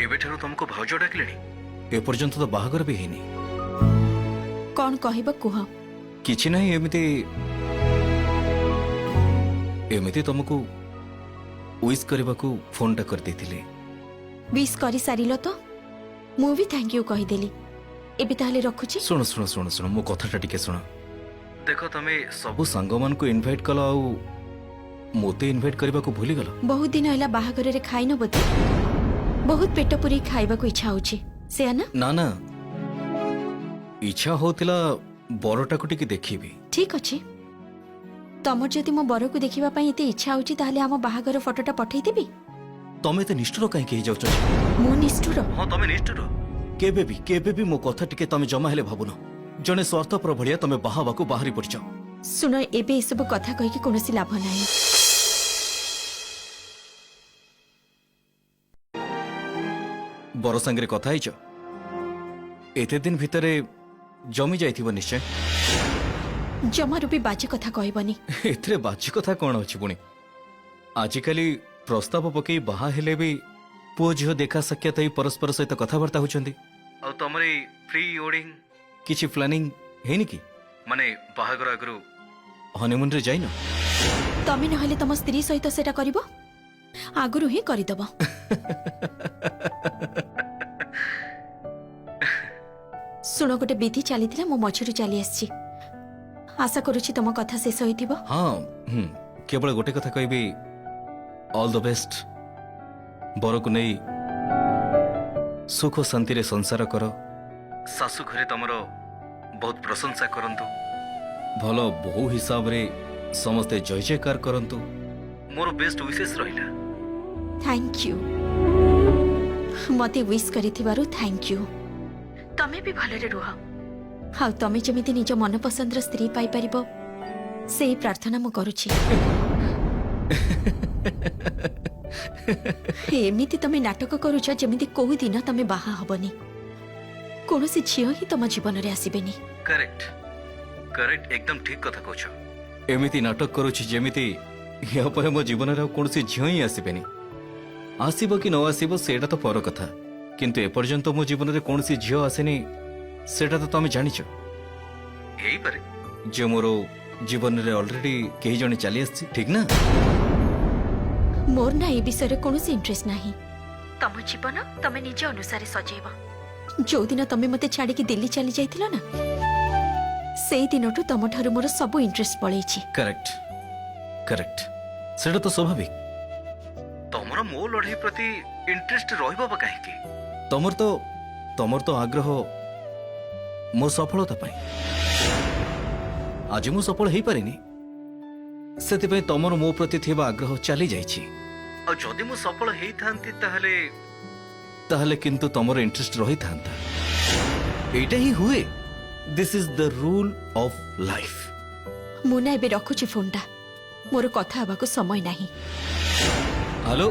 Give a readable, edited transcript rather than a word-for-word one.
एबेठारु तुमको भाउज डाकिलेनी एपर्यंत तो बाहागर भी हेनी कौन कहब कुह किछि नहीं एमिति तुमको विश करबाकू फोन टा कर देथिले विश करी सारिल तो मु भी थैंक यू कहीदेली एबे ताहले रखुची सुनो सुनो सुनो सुनो मो कथाटा टिके सुनो देखो तमे सबु सांग मान को इनवाइट कलो आउ मोते इनवाइट करबाकू भूली गलो बहुत दिन होला बाहागर रे खाइ न बोते बहुत पेट पुरी खाइबा को इच्छा होची से ना ना ना इच्छा होतिला बरटा को टिके देखिबी ठीक अछि तमर जदि मो बर को देखिबा पई एते इच्छा होची ताहले हम बाहागर फोटोटा पठै देबी तमे ते निष्ठुर काहे के जाउछ मो निष्ठुर हां तमे निष्ठुर केबे भी मो कथा टिके तमे जमा हेले भाबुनो जने स्वार्थपर भलिया तमे बाहाबाकू बाहरी पड़छ सुनो एबे ए सब कथा कहि के कोनोसी लाभ नाही बर संगे कथा आइछ एते दिन भितरे जमी जाइथिबो निश्चय जमारू भी बाजी कथा कहबनी एथरे बाजी कथा कोन अछि पुणी आजिकाली प्रस्ताव पकई बाहा हेले भी पुओ झियो देखा साक्षात ही परस्पर सहित कथबार्ता होचंदी आ तमरे प्री वेडिंग किछि प्लानिंग हेनी कि माने बाहागर आगरु हनीमून रे जाइनो तमे नहले तम स्त्री सहित सेटा करबो आगुरु ही करि दबो सुनो गोटे विधि चलीथिला मो मछुरी चली आछि आशा करूछि तम कथा शेष होइथिबो हां केवल गोटे कथा कहबी ऑल द बेस्ट बर को नहीं सुख शांति रे संसार कर सासु घरे तमरो बहुत प्रशंसा करंतु भलो बहु हिसाब रे समस्ते जय जयकार करंतु मोर बेस्ट विशेष रहिला थैंक यू मते विश करिथिबारु थैंक यू तमे भी भलरे रुह हाउ तमे जमिति निज मन पसंद र स्त्री पाई परिबो सेही प्रार्थना मु करूछि एमिति तमे नाटक करूछ जेमिति कोहु दिन तमे बाहा हबनी कोनोसी झियो ही तम जीवन रे आसीबेनी करेक्ट करेक्ट एकदम ठीक कथा कहछ एमिति नाटक करूछि जेमिति या पर मो जीवन रे कोनोसी झियो ही आसीबेनी आसीबो कि न आसीबो सेटा तो पर कथा किंतु ए पर्यंत मो जीवन रे कोनोसी झियो आसेनी सेटा तो तमे जानिछ हेई पारे जे मोरो जीवन रे ऑलरेडी केही जने चली आछि ठीक ना मोर ना ए विषय रे कोनोसी इंटरेस्ट नाही तम जीवन तमे निज अनुसार सजेबा जो दिन तमे मते छाडी के दिल्ली चली जाइथिला ना सेई दिनटु तम ठारू मोर सब इंटरेस्ट पळेछि करेक्ट करेक्ट सेटा तो स्वाभाविक तमरो मो लढाई प्रति इंटरेस्ट रहइबो बा काहे के तमर तो आग्रह मो सफलता पाई आज मु सफल हेई पारिनी सेति पे तमर मो प्रति थिबा आग्रह चली जाइछि आ जदि मु सफल हेई थांती ताहले किंतु तमर इंटरेस्ट रही थांता एटा ही हुए this is the rule of life मुना एबे रखुछि फोनटा मोर कथा हबाको समय नाही हेलो